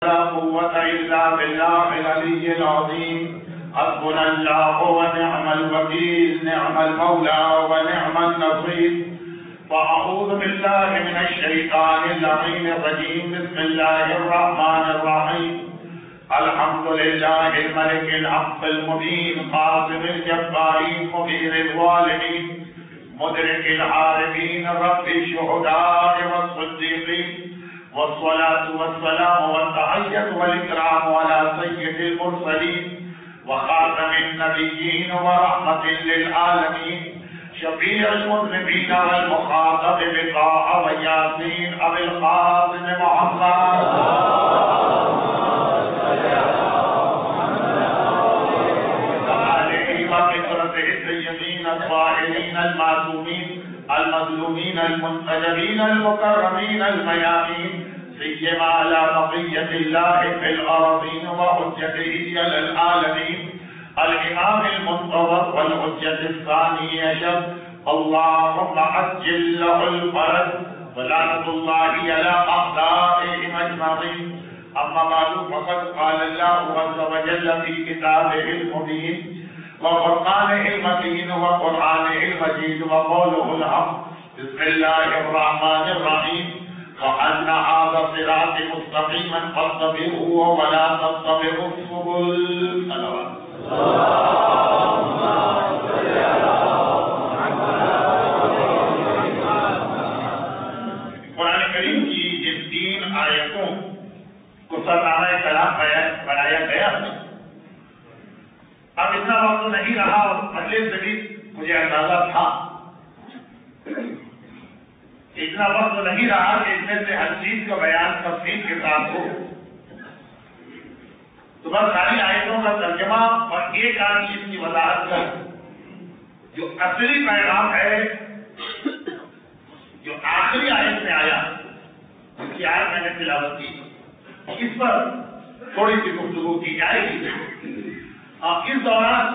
لا قوة إلا بالله العلي العظيم. حسبنا الله ونعم الوكيل، نعم المولى ونعم النصير. فأعوذ بالله من الشيطان اللعين الرجيم. بسم الله الرحمن الرحيم. الحمد لله الملك الحق المبين، قاسم الجبارين، مغير الظالمين، مدرك العارفين، رب الشهداء والصديقين. والصلاة والسلام والتحية والإكرام على سيد المرسلين وخاتم النبيين ورحمة للعالمين، شفيع المذنبين والمخاطب بطاعة وياسين أبي القاسم محمد وآله وكثرته الطيبين الطاهرين المعصومين المظلومين المنتجبين المكرمين الميامين، سيما على بقية الله في الأرضين وحجته على العالمين الإمام المنتظر والحجة الثاني عشر. اللهم عجل له الفرج ولعنة الله على أعدائهم أجمعين. أما بعد، فقد قال الله عز وجل في كتابه المبين وفرقانه المتين وقرآنه المجيد وقوله الحق. بسم الله الرحمن الرحيم. وأن هذا صراط مستقيما فاتبعوه ولا تتبعوا السبل. قرآن کریم کی جن 3 آیتوں کو سرنامہ کلام بنایا گیا، اب اتنا وقت نہیں رہا اور اگلے سے بھی مجھے اندازہ تھا، اتنا وقت نہیں رہا کہ اس میں سے ہر چیز کا بیان تفصیل کے ساتھ ہو. تو بس ساری آیتوں کا ترجمہ اور ایک آن چیز کی وضاحت کر، جو اصلی پیغام ہے جو آخری آیت میں آیا، اس کی آیت میں نے تلاوت کی، اس پر تھوڑی سی گفتگو کی جائے گی. اس دوران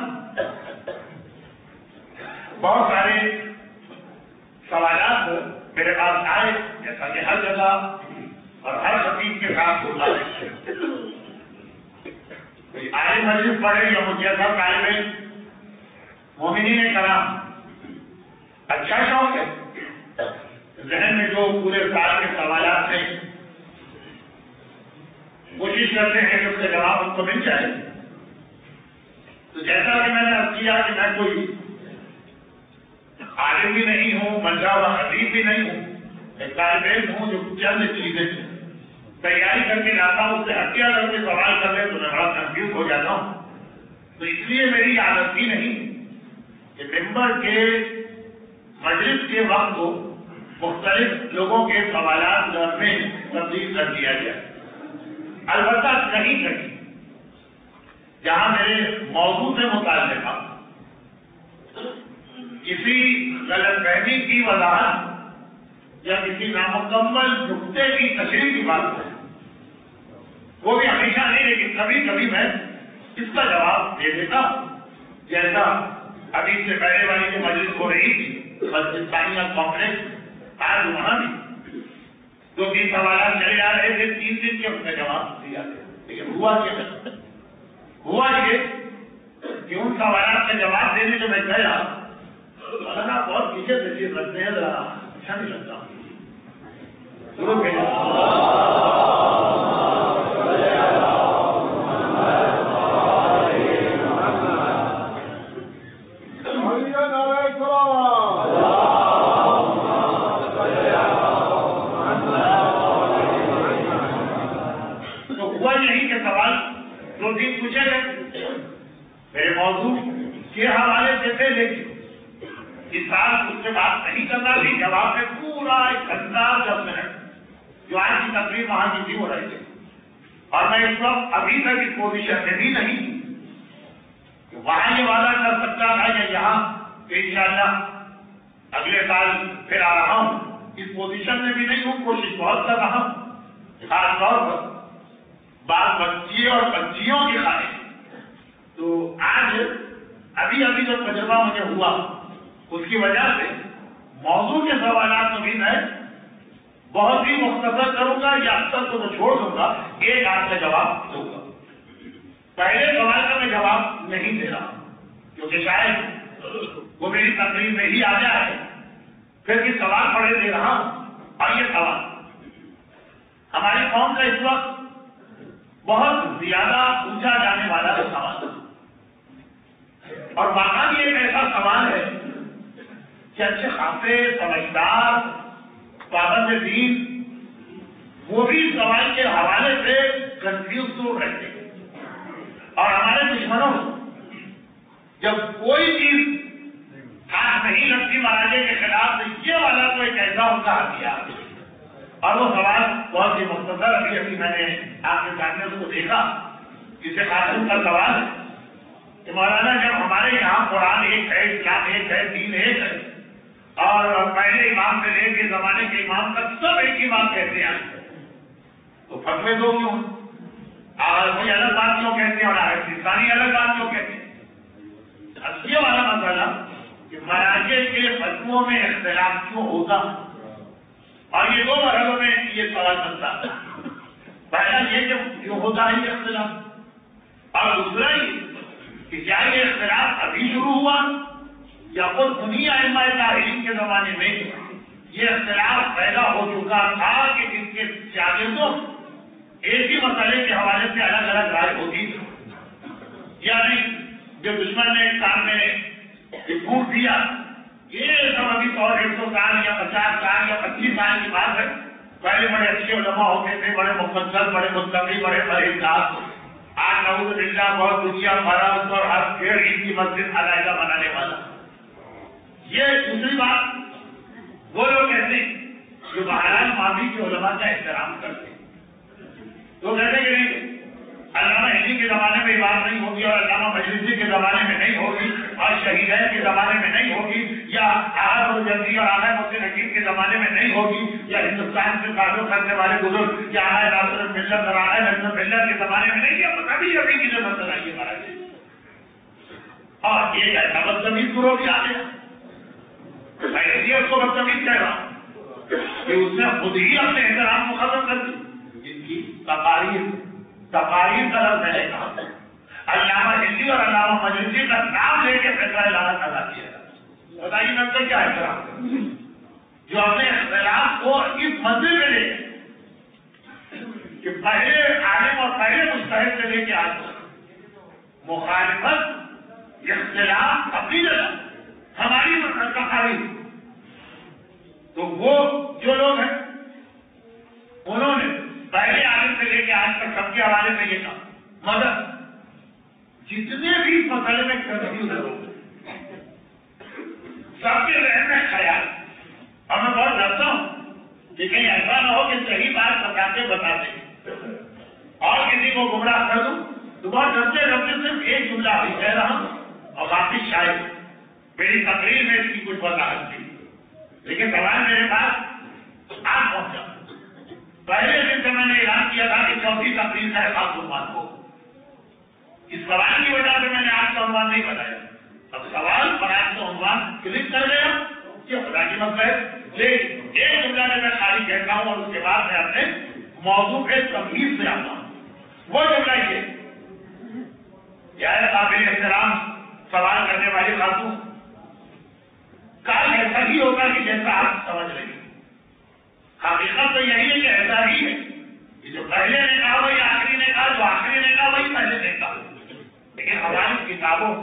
بہت سارے سوالات میرے پاس آئے، جیسا کہ ہر جگہ اور ہر خطیب کے ساتھ ہوتا ہے. کوئی عالم مجلس پڑھے یا جیسا طالب علم مومنین کرام، اچھا شوق ہے، ذہن میں جو پورے سال کے سوالات ہیں کوشش کرتے ہیں کہ اس کا جواب ان کو مل جائے. تو جیسا کہ میں نے عرض کیا کہ میں کوئی عالم بھی نہیں ہوں، بنجا ہوا خطیب بھی نہیں ہوں، ایک طالب علم ہوں جو چند چیزیں تیاری کر کے لاتا ہوں، اس سے ہٹیا کر کے سوال کر لے تو میں بڑا کنفیوز ہو جاتا ہوں. تو اس لیے میری عادت ہی نہیں کہ ممبر کے مجلس کے وقت کو مختلف لوگوں کے سوالات میں تبدیل کر دیا جائے. البتہ کہیں کہیں جہاں میرے موضوع سے متعلق کسی غلط فہمی کی وضاحت یا کسی نامکمل نقطے کی تشریح کی بات ہے، وہ بھی ہمیشہ نہیں، لیکن کبھی کبھی میں اس کا جواب دے دیتا ہوں. جیسا ابھی سے پہلے والی جو مجلس ہو رہی تھی مسجد کمپلیکس، آج وہاں بھی 2-3 سوالات چلے آ رہے تھے، 3 دن کے اس کا جواب دیا گیا. لیکن ہوا یہ کہ ان سوالات کا جواب دینے جو میں گیا، مولانا بہت پیچھے تشریف رکھتے ہیں، ذرا اچھا نہیں لگتا. تو ہوا یہی کہ سوال 2 دن پوچھے گئے میرے موضوع کے حوالے سے تھے، لیکن اس سال اس سے بات نہیں کرنا تھی. جواب میں پورا 1 گھنٹہ 10 منٹ جو آج کی تقریر وہاں کی تھی ہو رہی تھی، اور میں اس وقت ابھی تک اس پوزیشن میں بھی نہیں کہ وہاں یہ وعدہ کر سکتا تھا یا یہاں کہ انشاءاللہ اگلے سال پھر آ رہا ہوں. اس پوزیشن میں بھی نہیں ہوں، کوشش بہت کر رہا ہوں، خاص طور پر بال بچی اور بچیوں کی خواہش. تو آج ابھی جو تجربہ مجھے ہوا اس کی وجہ سے موضوع کے سوالات بھی میں بہت ہی مختصر کروں گا یا اکثر کو تو چھوڑ دوں گا، ایک ہاتھ میں جواب دوں گا. پہلے سوال کا میں جواب نہیں دے رہا کیونکہ شاید وہ میری تقریر میں ہی آ جائے, پھر بھی سوال پڑھے دے رہا ہوں. اور یہ سوال ہماری قوم کا اس وقت بہت زیادہ پوچھا جانے والا سوال ہے, اور واقعی ایک ایسا سوال ہے کہ اچھے خاصے سمجھدار پابند دین وہ بھی سوال کے حوالے سے کنفیوز ضرور رہتے ہیں. اور ہمارے دشمنوں جب کوئی چیز ہاتھ نہیں لگتی مہاراجے کے خلاف تو یہ والا تو ایک ایسا ان کا ہتھیار ہے. اور وہ سوال بہت ہی مختصر ابھی میں نے آپ کے سامنے اس کو دیکھا. اسے خاتون کا سوال ہے کہ مولانا جب ہمارے یہاں قرآن ایک ہے, اسلام ایک ہے, دین ایک ہے, اور پہلے امام سے لے کے زمانے کے امام تک سب ایک ہی بات کہتے ہیں, تو فتوے دو کیوں, اور کوئی الگ بات کیوں کہتے ہیں, اور انسانی الگ بات کیوں کہتے ہیں. اصلی والا مسئلہ کہ مراجع کے فتووں میں اختلاف کیوں ہوتا, اور یہ دو مرحلوں میں یہ سوال بنتا ہے. پہلا یہ کہ کیوں ہوتا ہے یہ اختلاف, اور دوسرا یہ کہ کیا یہ اختلاف ابھی شروع ہوا یا خود انہی ائمہ طاہرین کے زمانے میں یہ اختلاف پیدا ہو چکا تھا کہ جن کے شاگردوں ایک ہی مسئلے کے حوالے سے الگ الگ رائے ہوتی تھی. یعنی جو دشمن نے کام میں پھوٹ دیا یہ سب ابھی 100-150 سال یا 50 سال یا 25 سال کی بات ہے. پہلے بڑے اچھے علماء ہوتے تھے, بڑے مفصل, بڑے متقی, بڑے پرہیزگار. آج نعوذ باللہ بہت دنیا فرض اور ہر پھر عید کی مسجد علیحدہ بنانے والا. یہ دوسری بات وہ لوگ کہتے ہیں جو بہرحال ماضی کے علماء کا احترام کرتے ہیں. تو کہتے کہ نہیں علامہ ہندی کے زمانے میں بات نہیں ہوگی, اور علامہ مجلسی کے زمانے میں نہیں ہوگی, اور شہیدین کے زمانے میں نہیں ہوگی, یا احمد الجزری اور احمد محسن حکیم کے زمانے میں نہیں ہوگی, یا ہندوستان سے تعلق رکھنے والے بزرگ یا احمد ناصر ملت اور احمد ملت کے زمانے میں نہیں, یا ابھی کی جو مسئلہ آئیے مہاراج. اور ایک ایسا بدتمیز گروہ بھی آ گیا, میں اس کو بدتمیز کہہ رہا ہوں کہ اس نے خود ہی اپنے احترام کو ختم کر دی. جن کی تقاریر کا لفظ ہے کہا علامہ ہندی اور علامہ مجلسی کا نام لے کے فیصلہ اعلان ادا کیا. بتائیے میں تو کیا احترام جو اپنے اختلاف کو اس منزل میں لے کہ پہلے عالم اور پہلے مجتہد سے لے کے آج مخالفت اختلاف اپنی جگہ ہماری تقاریر. تو وہ جو لوگ ہیں انہوں نے پہلے عالم سے لے کے آج تک سب کے حوالے سے یہ کہا مگر جتنے بھی مسئلے میں کنفیوز ہے سب کے ذہن میں خیال, اور میں بہت ڈرتا ہوں کہ کہیں ایسا نہ ہو کہ صحیح بات بتاتے اور کسی کو گمراہ کر دوں. تو بہت ڈرتے ڈرتے صرف ایک جملہ بھی کہہ رہا ہوں, اور باقی شاید میری تقریر میں اس کی کچھ وضاحت تھی, لیکن سوال میرے پاس آج پہنچا. پہلے دن سے میں نے اعلان کیا تھا کہ چوتھی تقریر کا خاص عنوان ہو. اس سوال کی وجہ سے میں نے آج کا عنوان نہیں بتایا. اب سوال پر آج کا عنوان کلک کر گیا یہ خدا کی مطلب ہے. لیکن ایک جملہ میں خالی کہتا ہوں اور اس کے بعد میں اپنے موضوع کے تمہید سے آتا ہوں. وہ جملہ یہ قابل احترام سوال کرنے والی خاتون کل ایسا ہی ہوگا کہ جیسا آپ سمجھ رہے ہیں. حقیقت تو یہی ہے کہ ایسا ہی ہے کہ جو پہلے نے کہا وہی آخری نے کہا, جو آخری نے کہا وہی پہلے نے کہا. لیکن ہماری کتابوں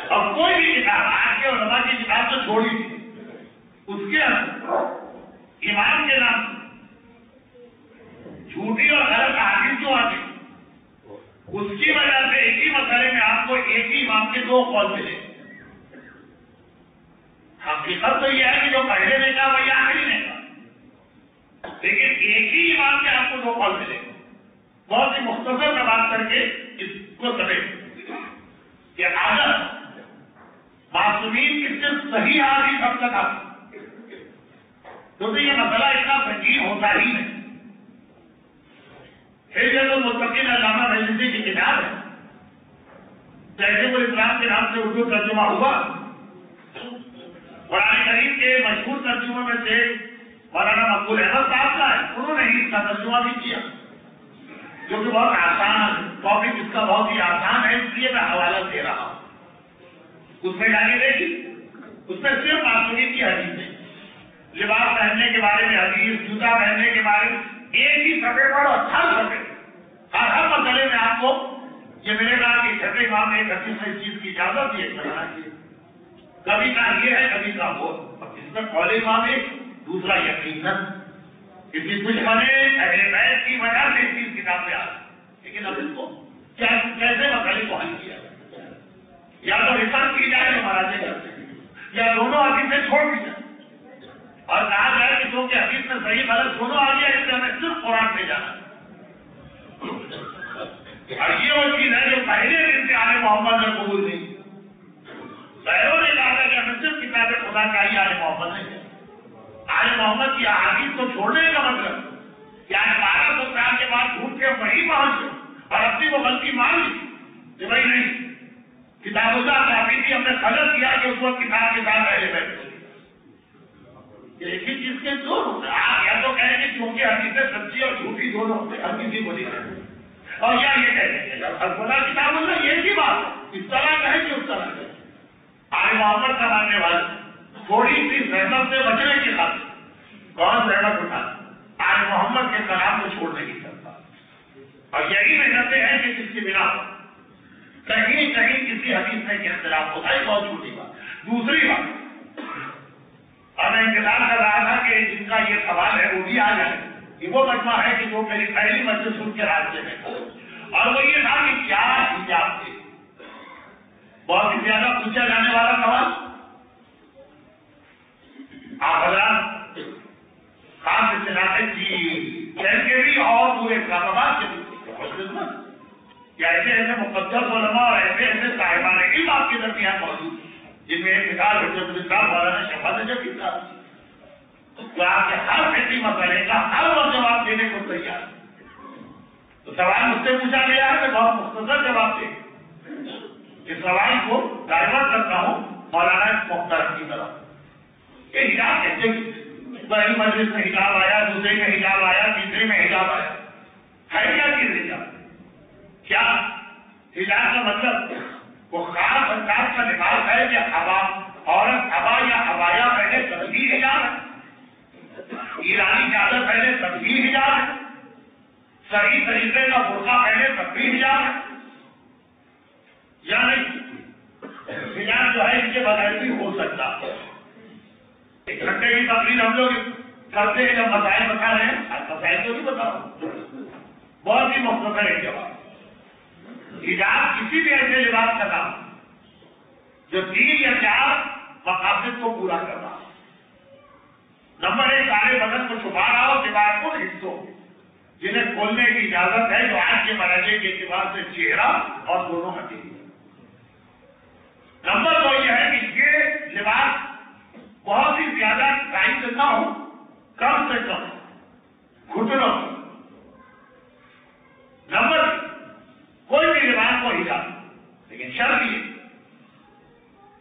اب کوئی بھی کتاب آج کے علماء کی کتاب تو چھوڑی تھی, اس کے اندر امام کے نام جھوٹی اور غلط احادیث جو آتی اس کی وجہ سے ایک ہی مسئلے میں آپ کو ایک ہی امام کے دو قول ملے. حقیقت تو یہ ہے کہ جو پہلے نے کہا وہی آخری نے کہا, لیکن ایک ہی امام کے آپ کو دو قول ملے. بہت ہی مختصر میں بات کر کے اس کو سمجھ کہ عادت معصومین کی صرف صحیح حدیث اب تک آتی, کیونکہ یہ مسئلہ اتنا سنگین ہوتا ہی نہیں. حجت المتقین علامہ مجلسی کی کتاب ہے, تہذیب الاسلام کے نام سے اردو ترجمہ ہوا. قرآن کریم کے مشہور ترجموں میں سے مولانا مقبول احمد صاحب کا ہے, انہوں نے اس کا ترجمہ بھی کیا. جو کہ بہت آسان ٹاپک اس کا بہت ہی آسان ہے، اس لیے میں حوالہ دے رہا ہوں. اس میں جانے دیکھی، اس میں صرف معصومیت کی حدیث ہے. لباس پہننے کے بارے میں حدیث، جوتا پہننے کے بارے میں ایک ہی صفحے پر اور ہر صفحے ہر مسئلے میں آپ کو یہ ملے گا کہ چھٹے امام نے ایک حدیث میں اس چیز کی اجازت دی ہے. کبھی کا یہ ہے، کبھی کا وہ. اس میں قول امام ایک، دوسرا یقیناً کسی دشمنے اہل بیت کی وجہ سے اس چیز کتاب پہ آ رہا. لیکن اب اس کو کیسے مسئلے کو حل کیا جائے؟ یا تو ریسرچ کی جائے جو مہاراجے کرتے ہیں، یا دونوں حدیثیں چھوڑ دی جائے اور کہا جائے کہ کیونکہ حدیث میں صحیح غلط دونوں آ گیا، اس سے ہمیں صرف قرآن پہ جانا. اور یہ وہ چیز ہے جو پہلے دن سے آل محمد نے قبول نہیں. غیروں نے کہا تھا کہ ہمیں صرف کتاب خدا چاہیے، آل محمد نے. آل محمد کی احادیث کو چھوڑنے کا مطلب کہ آج 1200 سال کے بعد ڈھونڈ کے وہی پہنچ گئے اور اپنی وہ غلطی مان لی کہ بھائی نہیں، کتاب اللہ کافی تھی، ہم نے غلط کیا کہ اس وقت کتاب کے ساتھ اہل بیت کو. ایک ہی چیز کے دو آپ یا تو کہیں گے کیونکہ حدیثیں سچی اور جھوٹی دونوں ہوتے ہیں، ہر کسی کو نہیں کہیں. اور یا یہ کہیں گے خدا کتاب اللہ یہ کی بات ہے، اس طرح کہیں کہ اس طرح کہیں. آل محمد کا ماننے والے تھوڑی سی زحمت سے بچنے کی خاطر کون زحمت اٹھا آل محمد کے کلام کو چھوڑ نہیں سکتا. اور یہی محنتیں ہیں کہ جس کی بنا کہیں کہیں کسی حدیث میں کہ اختلاف ہوتا ہے، بہت چھوٹی بات. دوسری بات، اور میں انتظار کر رہا تھا کہ جن کا یہ سوال ہے وہ بھی آ جائے. یہ وہ مجمع ہے کہ جو میری پہلی مجلس سن کے راستے میں تھا، اور وہ یہ تھا کہ کیا حجاب تھے. بہت ہی زیادہ پوچھا جانے والا سوال. آپ حضرات خاص اطلاعات کی کے بھی اور پورے اسلام آباد کے بھی ایسے ایسے مقدس علماء اور ایسے ایسے صاحبان علم آپ کے درمیان موجود ہیں جن میں ایک مثال حجت الاسلام مولانا شفاعت نجف کی کتاب تو آپ کے ہر فکری مسئلے کا ہر وقت جواب دینے کو تیار. تو سوال مجھ سے پوچھا گیا ہے، میں بہت مختصر جواب دے اس سوال کو ڈائیورٹ کرتا ہوں مولانا محترم کی طرف. کہ حجاب کیسے پہلی مجلس میں حجاب آیا، دوسرے میں حجاب آیا، تیسرے میں حجاب آیا، ہے کیا چیز حجاب؟ کیا حجاب کا مطلب وہ خاص انداز کا لباس ہے کہ عورت ابا یا ابایا پہلے تب بھی حجاب ہے، ایرانی چادر پہلے تب بھی حجاب ہے، صحیح طریقے کا برقع پہلے تب بھی حجاب ہے، یا نہیں؟ حجاب جو ہے اس کے بغیر بھی ہو سکتا ہے. ایک گھنٹے کی تقریر ہم لوگ کرتے ہیں جب مسائل بتا رہے ہیں، مسائل تو نہیں بتا رہا، بہت ہی مختصر ایک جواب. حجاب کسی بھی ایسے لباس کا نام جو 3 یا 4 مقاصد کو پورا کر رہا. نمبر 1، سارے بدن کو چھپا رہا ہو سوائے کن حصوں جنہیں کھولنے کی اجازت ہے، جو آج کے مراجع کے اعتبار سے چہرہ اور دونوں ہتھیلی. نمبر 2 یہ ہے کہ یہ لباس بہت ہی زیادہ ٹائٹ نہ ہو، کم سے کم گھٹنوں. نمبر 3، کوئی بھی لباس کو حجاب، لیکن شرط یہ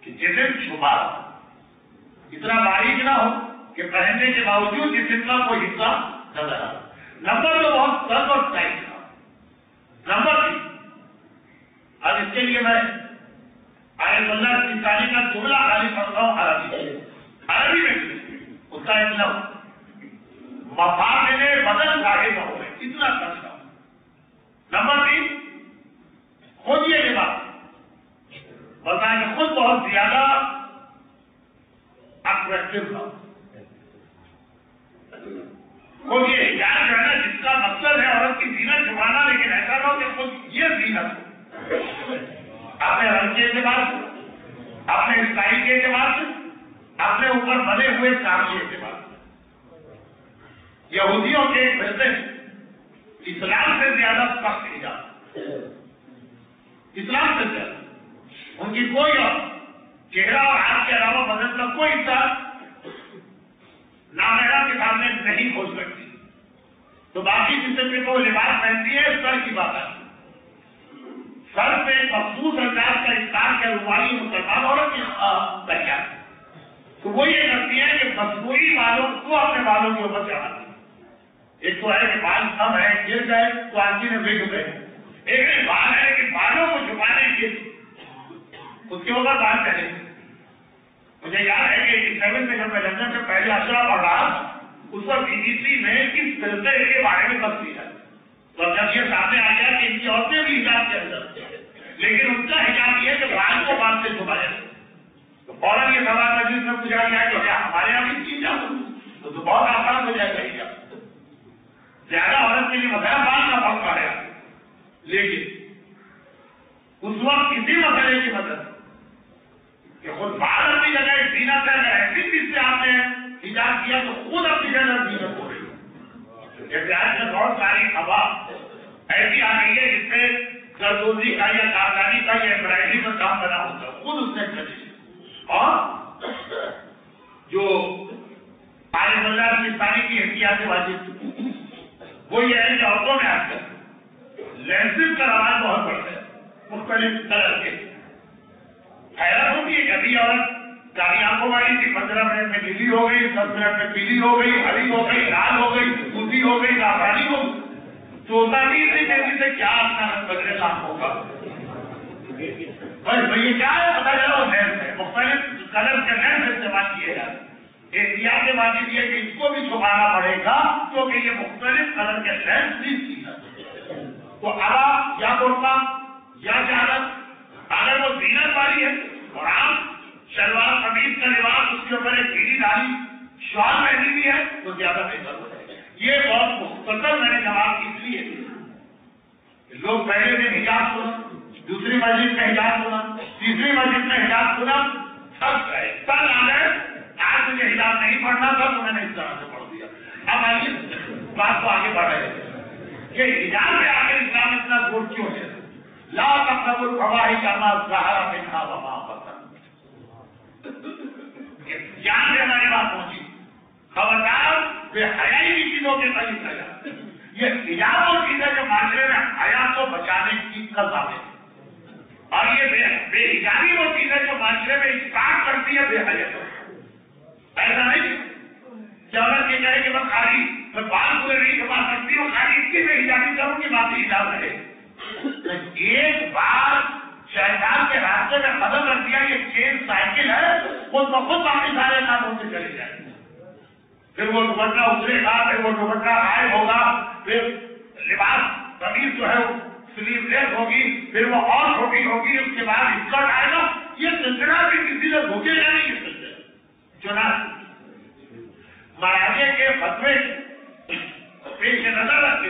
کہ جسم چھپا اتنا باریک نہ ہو کہ پہننے کے باوجود جسم کا کوئی حصہ نظر آ. نمبر 2 بہت سخت اور ٹائٹ تھا. نمبر 3، اب اس کے لیے میں آیت اللہ سیستانی کا جملہ خالی پڑھتا ہوں عربی میں اس کا ایک لفظ مفاد میں بدل ظاہر نہ ہوئے، اتنا سچ تھا. نمبر 3، خود یہ لباس بتائیں خود بہت زیادہ اٹریکٹیو تھا. خود یہ حجاب جو ہے نا جس کا مقصد ہے عورت کی زینت چھپانا، لیکن ایسا نہ ہو کہ خود یہ زینت ہو اپنے رنگ کے اعتبار سے، اپنے اسٹائل کے اعتبار سے، اپنے اوپر بنے ہوئے کام کے اعتبار سے. یہودیوں کے ایک فرقے اسلام سے زیادہ سخت حجاب، اسلام سے زیادہ. ان کی کوئی اور چہرہ اور ہاتھ کے علاوہ بدن کا کوئی حصہ نامحرم کے سامنے نہیں کھول سکتی. تو باقی جسم پہ وہ لباس پہنتی ہے، سر کی بات ہے. سر پہ مخصوص انداز کا اسلام کے رومالی مسلمان عورت کی تیار. تو وہ یہ کرتی ہے کہ مصنوعی بالوں کو اپنے بالوں کے اوپر چڑھاتی ہے. ایک تو ہے کہ بال کم ہے گر گئے تو آدمی نے بگ گئے، ایک نے بال ہے کہ بالوں کو چھپانے کے اس کے اوپر بات کریں. مجھے یاد ہے کہ 87 میں جب میں لندن سے پہلے اشرا پڑھ رہا اس وقت BBC میں اس فرقے کے بارے میں بات کی ہے. تو جب یہ سامنے آ گیا کہ ان کی عورتیں بھی حجاب کے اندر، لیکن ان کا حجاب یہ ہے کہ بال کو بال سے چھپا جائے. تو فوراً یہ سوال مجلس میں پوچھا گیا کہ کیا ہمارے یہاں بھی کی جاتا تو بہت آسان ہو جائے گا. زیادہ عورت کے لیے مسئلہ بال کا فرق پڑے گا، لیکن اس وقت کسی مسئلے کی مدد کہ خود بال اپنی جگہ زینت ہے، ایسی چیز سے آپ نے حجاب کیا تو خود اپنی جگہ زینت ہو رہی ہے. جیسے آج میں بہت ساری خبر ایسی آ رہی ہے جس سے زردوزی کا یا کارخانی کا یا امبرائڈری کا کام بنا ہوتا ہے، خود اس سے چلی. اور جو عالم اللہ پاکستانی کی احتیاط واجب وہ یہ ہے کہ عورتوں میں آج کل لینسز کا رواج بہت بڑھتا ہے مختلف طرح کے. حیرت ہوتی ہے کبھی عورت کاری آنکھوں والی تھی 15 منٹ میں نیلی ہو گئی، 10 منٹ میں پیلی ہو گئی، ہری ہو گئی، لال ہو گئی، دوسری ہو گئی، زعفرانی ہو گئی. سوچتا نہیں تھی کہ سے کیا اپنا بدلے آنکھوں کا بس بھائی کیا ہے پتا چلا وہ لینس ہے. مختلف کلر کے لینس استعمال کیے جاتے ہیں. احتیاط کے واجب یہ کہ اس کو بھی چھپانا پڑے گا کیونکہ یہ مختلف کلر کے لینس بھی کی جاتے. تو ابا یا برقع یا چادر اگر وہ زینت والی ہے اور آپ شلوار قمیض کا لباس اس کے اوپر ایک پیلی ڈالی شال پہنی بھی ہے تو زیادہ بہتر ہو جائے. یہ بہت مختصر میں نے جواب اس لیے لوگ پہلے دن حجاب سنا، دوسری مسجد میں حجاب سنا، تیسری مسجد میں حجاب سنا، سب کل آ گئے آج مجھے حجاب نہیں پڑھنا تھا تو میں نے اس طرح سے پڑھ دیا. اب آئیے بات کو آگے بڑھ رہے ہیں کہ حجاب میں آگے اسلام اتنا زور کیوں ہے. لا تقربوا الفواحش ما ظهر منها وما بطن. یہاں سے ہماری بات پہنچی. خبردار بے حیائی کی چیزوں کے قریب ہے. یہ حجاب اور چیزیں جو معاشرے میں حیا کو بچانے کی قضا ہے، اور یہ بے حجابی وہ چیزیں جو معاشرے میں اسٹارٹ کرتی ہے بے حیا. ایسا نہیں کہ عورت یہ کہے کہ میں خالی میں بال پورے نہیں چھپا سکتی ہوں، خالی اس کی بے حجابی کروں گی باقی حجاب رہے. ایک بار شیطان کے راستے میں قدم رکھ دیا، یہ چین سائیکل ہے، خود بخود باقی سارے کاموں سے چلے جائیں. پھر وہ دوپٹہ اترے گا، پھر وہ دوپٹہ غائب ہوگا، پھر لباس قمیض جو ہے سلیو لیس ہوگی، پھر وہ اور چھوٹی ہوگی، اس کے بعد اسکرٹ آئے گا. یہ سلسلہ بھی کسی نے بھوکے گا نہیں. یہ سلسلہ چنانچہ مراجع کے فتوے پیش نظر رکھتے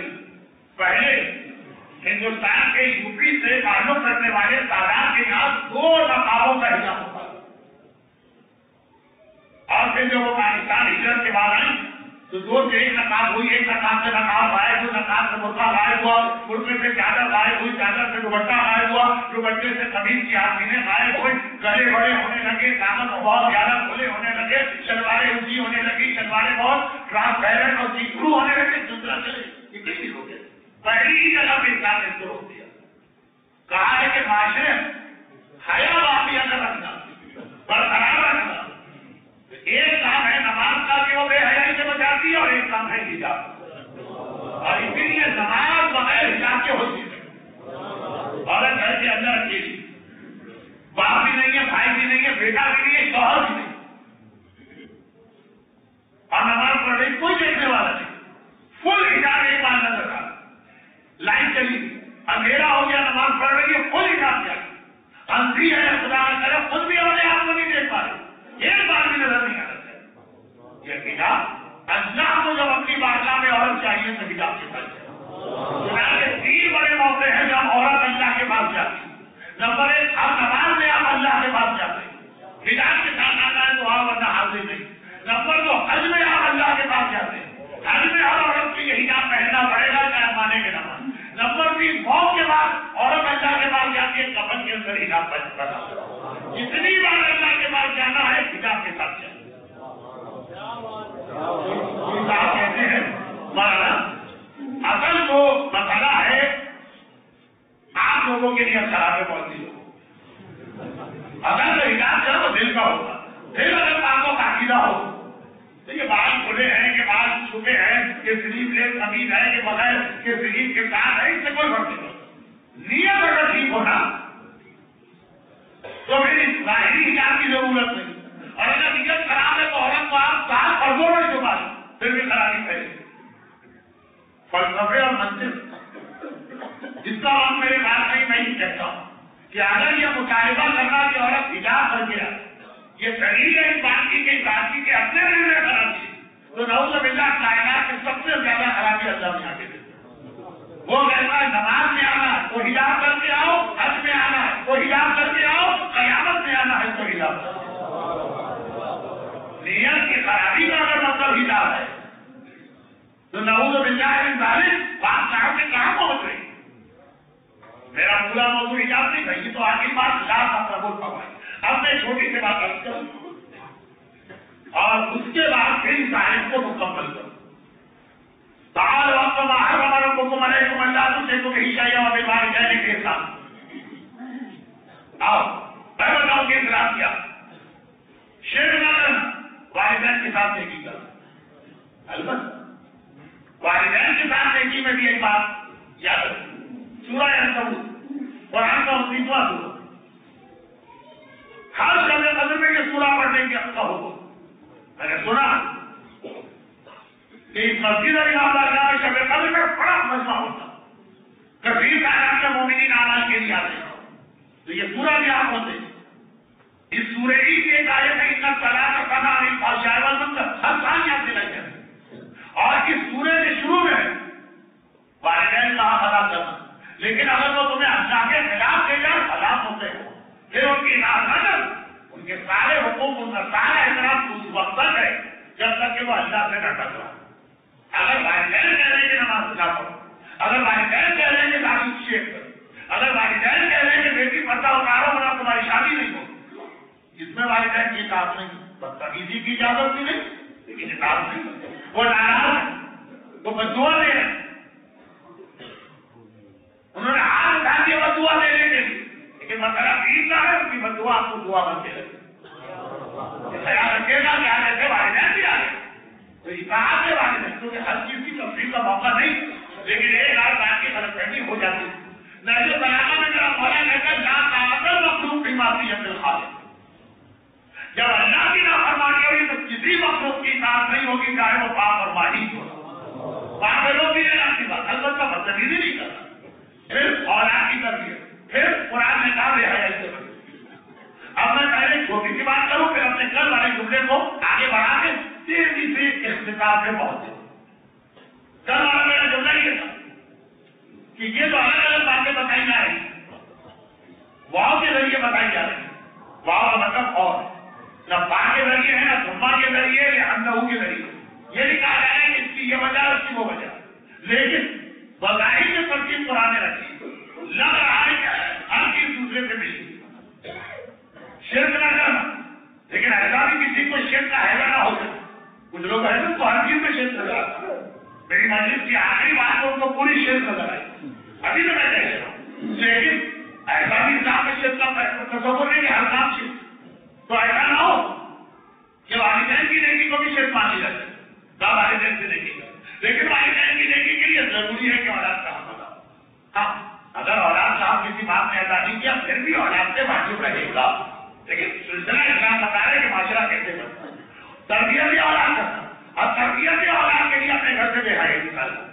پہلے ہندوستان کے یوپی سے تعلق کرنے والے تعداد کے یہاں 2 نقابوں کا حجاب ہوتا ہے. اور پھر جب وہ پاکستان ہجرت کے بعد آئی تو 2 سے 1 نقاب ہوئی، 1 نقاب سے نقاب غائب ہوئی، نقاب سے برقع غائب ہوا، برقعے سے چادر غائب ہوئی، چادر سے دوپٹہ غائب ہوا، دوپٹے سے قمیض کی آستینیں غائب ہوئی، گلے بڑے ہونے لگے، دامن بہت زیادہ کھلے ہونے لگے، شلواریں اونچی ہونے لگی، شلواریں بہت ٹرانسپیرنٹ اور سی تھرو ہونے لگے. دوسرا چلے یہ کیسی ہو گیا. پہلی ہی جگہ پہ اسلام نے اس کو روک دیا. کہا ہے کہ معاشرے حیا باقی اگر رکھنا، برقرار رکھنا. ایک کام ہے نماز کا کہ وہ بے حیائی سے بچاتی ہے، اور ایک کام ہے حجاب. اور اسی لیے نماز بغیر حجاب کے ہوتی ہے. عورت گھر کے اندر اکیلی، باپ بھی نہیں ہے، بھائی بھی نہیں ہے، بیٹا بھی نہیں ہے، شوہر بھی نہیں، اور نماز پڑھ رہی کوئی دیکھنے والا نہیں. فل حجاب ایک بار نظر آ لائٹ چلی، اندھیرا ہو گیا، نماز پڑھ رہی ہے، فل حجاب کیا اندھی ہے، خدا نہ کرے خود بھی اپنے آپ کو نہیں دیکھ پا رہے، ایک بار بھی نظر نہیں آ رہا. یہ حجاب اللہ کو جب اپنی بارگاہ میں عورت چاہیے تو حجاب کے پاس جائے. 3 بڑے موقع ہیں جب عورت اللہ کے پاس جاتی. نمبر 1 ہر نماز میں آپ اللہ کے پاس جاتے ہیں، حجاب کے ساتھ آنا ہے تو آپ ورنہ حاضر نہیں. نمبر 2 حج میں آپ اللہ کے پاس جاتے ہیں، حج میں ہر عورت کو یہ حجاب پہننا پڑے گا چاہے مانے کے نہ مانے. نمبر 3 موت کے بعد عورت اللہ کے پاس جاتی ہے، کفن کے اندر حجاب پہننا. جتنی بار اللہ کے پاس جانا ہے حجاب کے ساتھ جانا. صاحب کہتے ہیں مولانا اصل جو مسئلہ ہے آپ لوگوں کے لیے خراب پہنچتی ہو. اگر جو حجاب ہے وہ دل کا ہوگا. دل اگر آپ کو عقیدہ ہو تو یہ بال کھلے ہیں کہ بال چھپے ہیں کہ سلیپ لیس قمیض ہے کہ بغیر کہ سلیپ کے ساتھ ہے، اس سے کوئی فرق نہیں پڑتا۔ نیت اگر ٹھیک ہونا تو پھر ظاہری حجاب کی ضرورت نہیں، اور اگر نیت خراب ہے تو عورت کو آپ سال پردوں میں چھپا لیں پھر بھی خرابی ہے۔ فلسفے اور منطق جس کا وقت میرے بات نہیں، میں یہ کہتا ہوں کہ اگر یہ مطالبہ کرنا کہ عورت حجاب کر گیا یہ دلیل ہے اس بات کی کہ باقی کے اپنے دل میں خرابی، تو نعوذ باللہ کائنات میں سب سے زیادہ خرابی اللہ میں آگے دیتے۔ وہ کہتا ہے نماز میں آنا ہے تو حجاب کر کے آؤ، حج میں آنا ہے تو حجاب کر کے آؤ، قیامت میں آنا ہے تو حجاب کر کے آؤ۔ نیت کی خرابی کا اگر مطلب حجاب ہے تو نعوذ باللہ من ذالک بات کہاں سے کہاں پہنچ رہی؟ میرا پورا موضوع حجاب نہیں تھا، یہ تو آخری بات لا مطلب الفوائد۔ اب میں چھوٹی سی بات کروں اور اس کے بعد پھر اس آیت کو مکمل کروں۔ تعالوا واتقوا ما حرم ربكم عليكم الا تشركوا به شيئا وبالوالدين احسانا۔ آؤ میں بتاؤں کہ اخلاص کیا، شرک نہ کرنا، والدین کے ساتھ نیکی کرنا۔ البتہ والدین کے ساتھ نیکی میں بھی ایک بات یاد رکھیں، سورہ عنکبوت قرآن کا 29واں سورہ، ہر شب قدر میں یہ سورہ پڑھنے کی کا حکم۔ میں نے سنا کہ اس مسجد میں شب قدر میں بڑا مجمع ہوتا، کثیر تعداد کے مومنین اعمال کے لیے آتے ہیں، تو یہ سورہ بھی آپ ہوتے ہیں۔ اس سورہ ہی کی ایک آیت ہے ان الصلاۃ تنہی عن الفحشاء والمنکر، ہر سال یاد دلائی جاتی ہے، اور اس سورہ کے شروع میں والدین کا حق ادا کرنا، لیکن اگر وہ تمہیں اللہ کے خلاف لے جائے ہلاک ہوتے ہو پھر ان کی اطاعت نہ کر، ان کے سارے حقوق ان کا سارا احترام اس وقت تک ہے جب تک کہ وہ اللہ سے نہ ٹکرا۔ اگر والدین کہہ رہے ہیں کہ نماز نہ پڑھو، اگر والدین کہہ رہے ہیں کہ داڑھی شیو کرو، اگر والدین کہہ رہے ہیں کہ بیٹی پردہ اتارو ورنہ تمہاری شادی نہیں ہو، اس میں والدین کی اطاعت نہیں، بدتمیزی کی اجازت بھی نہیں، لیکن اطاعت نہیں، وہ ناراض ہے، وہ بددعا دے رہے ہیں، انہوں نے ہاتھ اٹھا دیا بددعا دینے کے لیے، لیکن مسئلہ عید کا ہے ان کی بددعا آپ کو دعا بن کے رکھے۔ خیال رکھے گا کہ آگے سے والدین بھی آگے تو اطاعت کے والدین، کیونکہ ہر چیز کی تفصیل کا موقع نہیں، لیکن ایک آدھ بات کی غلط فہمی ہو جاتی ہے۔ نہج البلاغہ میں میرا مولا کہتا ہے لا طاعۃ مخلوق فی معصیۃ الخالق، جب اللہ کی نافرمانی ہوگی تو کسی مخلوق کی اطاعت نہیں ہوگی، چاہے وہ پاک اور ماہی ہو۔ پاک لوگ بھی لینا کی بات، البتہ بدتمیزی نہیں کرنا۔ پھر اولاد کی تربیت، پھر قرآن نے کہا رہائی سے بچو۔ اب میں پہلے چھوٹی سی بات کروں پھر اپنے کل والے جملے کو آگے بڑھا کے تیزی سے اختتام میں پہنچے۔ کل والا میرا جملہ یہ تھا کہ یہ جو الگ الگ باتیں بتائی جا رہی واؤ کے ذریعے بتائی جا رہی، واؤ کا مطلب اور نہ با کے ذریعے ہے، نہ دھما کے ذریعے یا انہو کے ذریعے، یہ نہیں کہا جائے کہ اس کی یہ وجہ اس کی وہ وجہ، لیکن بظاہر میں ترتیب قرآن نے رکھی، لگ رہا ہے کہ ہر چیز دوسرے سے ملی، شرک نہ کرنا، لیکن ایسا بھی کسی کو شرک کا حیرہ نہ ہو جائے۔ کچھ لوگ ایسے تو ہر چیز میں شرک نظر آتا، میری مجلس کی آخری بات کو ان کو پوری شرک نظر آئی، ابھی تو میں کہہ رہا ہوں، لیکن ایسا بھی اسلام میں شرک کا تصور نہیں کہ ہر کام شرک، تو ایسا نہ ہو کہ والدین کی نیکی کو بھی شرک مانی جائے، نہ والدین سے نیکی کر، لیکن والدین کی نیکی کے لیے ضروری ہے کہ اولاد کا حق ادا ہو۔ ہاں اگر اولاد صاحب کسی بات نے ادا نہیں کیا پھر بھی اولاد سے واجب رہے گا، لیکن سلسلہ اسلام بتا رہے کہ معاشرہ کیسے بنتا ہے، تربیت بھی اولاد کرنا، اور تربیت بھی اولاد کے لیے اپنے گھر سے بے حیائی نکالنا۔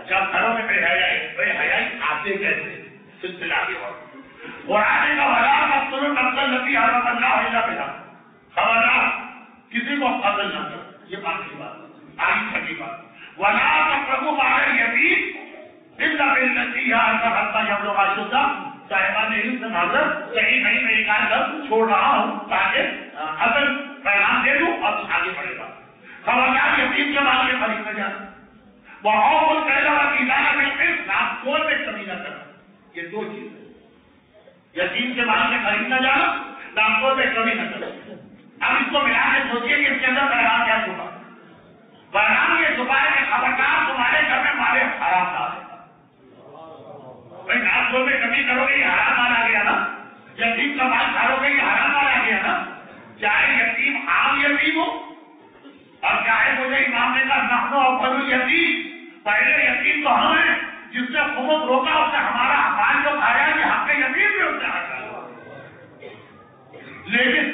اچھا گھروں میں بے حیائی آتے کیسے؟ سلسلہ کی بات قرآن کا ولا تقتلوا النفس التي حرم الله الا بالحق، خبردار کسی کو قتل نہ کرو، یہ بات کی بات آئی چھٹی بات، ولا تقربوا مال اليتيم الا بالتي هي احسن حتى يبلغ اشده، صاحبان علم سے حضرت صحیح نہیں میں ایک آدھ چھوڑ رہا ہوں تاکہ اصل پیغام دے دوں اور آگے بڑھے گا۔ خبردار یتیم کے مال میں خرید نہ جانا، وَأَوْفُوا الْكَيْلَ وَالْمِيزَانَ بِالْقِسْطِ، ناپ-تول میں کمی نہ کرنا، یہ دو چیزیں، یتیم کے مال میں خرید نہ جانا، ناپ-تول میں کمی نہ کرنا۔ اب اس کو ملا کے سوچیے کہ اس کے اندر پیغام کیا چھپا، پیغام یہ چھپا ہے کہ خبردار تمہارے گھر میں مال حرام نہ آئے، بھائی ناپ-تول میں کمی کرو گے یہ حرام مال آ گیا نا، یتیم کا مال کھاؤ گے یہ حرام مال آ گیا نا، چاہے یتیم عام یتیم ہو اور چاہے مجھے امام نے کہا نحن اول الیتیم، پہلے یتیم تو ہم ہیں، جس نے خود روکا اس نے ہمارا حال جو کھایا کہ حق یتیم بھی اس نے ہٹایا، لیکن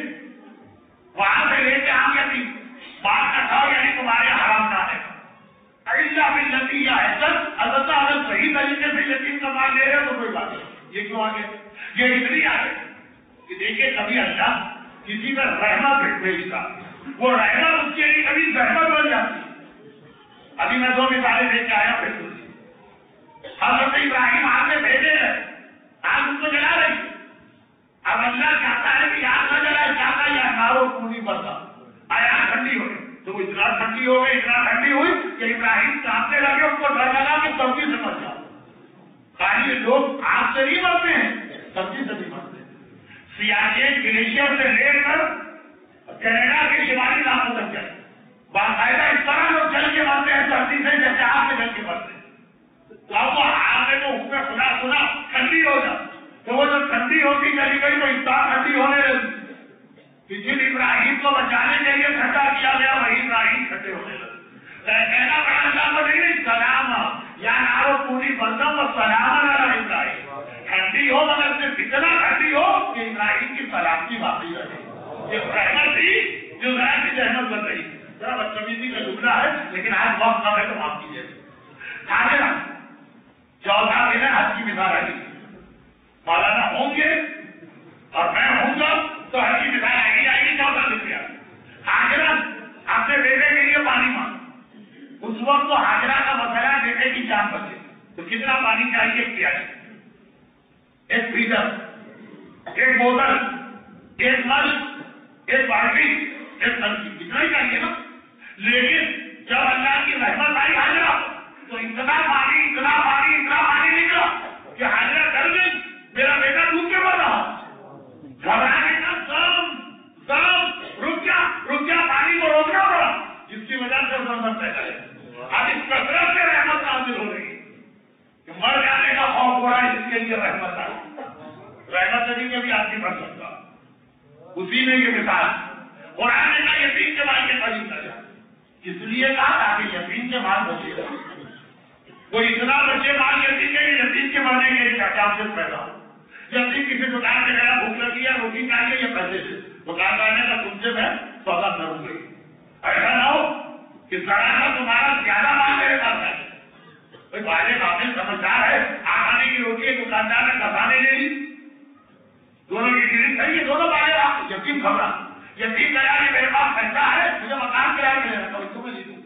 وہاں سے لے کے ہم یتیم بات کا کھاؤ یعنی تمہارے حرام نہ ہے اللہ باللتی یا احسن، البتہ اگر صحیح طریقے سے یتیم کا مال لے رہے تو کوئی بات نہیں۔ یہ کیوں آگے؟ یہ اس لیے آگے کہ دیکھیے کبھی اللہ کسی پر رحمت بھیجتا، وہ رحمت اس کے لیے کبھی زحمت بن جاتی۔ ابھی میں 2 مثالیں لے کے آیا پھر حضرت ابراہیم آگ میں بھیجے رہے، آگ ان کو جلا رہی، اب اللہ چاہتا ہے کہ آگ نہ جلائے، چاہتا ہے مارو پوری برتا آگ ٹھنڈی ہو گئی، تو وہ اتنا ٹھنڈی ہو گئی، اتنا ٹھنڈی ہوئی کہ ابراہیم کانپنے لگے، اس کو ڈر لگا کہ سبزی سے مر جاؤ۔ خالی لوگ آگ سے نہیں مرتے ہیں، سبزی سے نہیں مرتے۔ سیاچین گلیشیئر سے لے کر کینیڈا کے شمالی علاقوں تک چلے، باقاعدہ اس طرح لوگ چل کے مرتے ہیں سردی سے جیسے آگ سے چل کے مرتے ہیں۔ تو اب وہ آگ میں تو اس میں خدا سنا ٹھنڈی ہو جائے، تو وہ جب ٹھنڈی ہوتی چلی گئی تو اس طرح ٹھنڈی ہونے لگی کہ جن ابراہیم کو بچانے کے لیے ٹھنڈا کیا گیا وہی ابراہیم ٹھنڈے ہونے لگے۔ کہنا پڑا اللہ کو نہیں سلام یا نارو پوری بندم اور سلام ابراہیم، ٹھنڈی ہو مگر صرف اتنا ٹھنڈی ہو کہ ابراہیم کی سلامتی باقی رہے۔ یہ رحمت تھی جو ابراہیم کی رحمت بن رہی، ذرا بدتمیزی کا جملہ ہے لیکن آج وقت نہ ہے تو معاف کیجیے۔ آگے نا چوتھا دن ہے حج کی مثال آئی، مولانا ہوں گے اور میں ہوں گا تو حج کی مثال آئے گی چوتھا دن کیا حاجرہ اپنے بیٹے کے لیے پانی مانگ، اس وقت تو حاجرہ کا مسئلہ بیٹے کی جان بچے تو کتنا پانی چاہیے کیا ہے، ایک فریزر، ایک بوتل، ایک نل، ایک بالٹی، ایک نلکی، اتنا ہی چاہیے نا۔ لیکن جب اللہ کی رحمت آئی حاجرہ تو اتنا پانی اتنا پانی اتنا پانی نکلا کہ حاجرہ ڈر گئی، میرا بیٹا ڈوب کے مر رہا، گھبرانے کا رک جا پانی کو روکنا پڑا، جس کی وجہ سے ضرورت پیدا ہے۔ اب اس کثرت سے رحمت نازل ہو رہی کہ مر جانے کا خوف ہو رہا ہے، اس کے لیے رحمت آئی، رحمت نہیں کبھی آدمی بڑھ سکتا۔ اسی میں یہ مثال قرآن نے کہا یتیم کے مال کے قریب نہ جائے، اس لیے کہا تاکہ یتیم کے مال بچے گا، وہ اتنا بچے مال یتیم کے یتیم کے مرنے کے لیے سے پیدا ہو۔ یتیم کسی دکان سے گیا، بھوک لگی ہے، روٹی چاہیے یا پیسے سے، دکاندار نے کہا تم سے میں سودا کروں گی، ایسا نہ ہو کہ سرانا تمہارا زیادہ مال میرے پاس ہے، کوئی بھائی قابل سمجھدار ہے، آنے کی روٹی ہے، دکاندار نے کسانے لے لی، دونوں کی ڈیلنگ صحیح ہے، دونوں بھائی آپ یتیم گھبرا، یتیم گیا کہ میرے پاس پیسہ ہے، مجھے مکان کرایہ ملے گا، تو تمہیں لے دوں،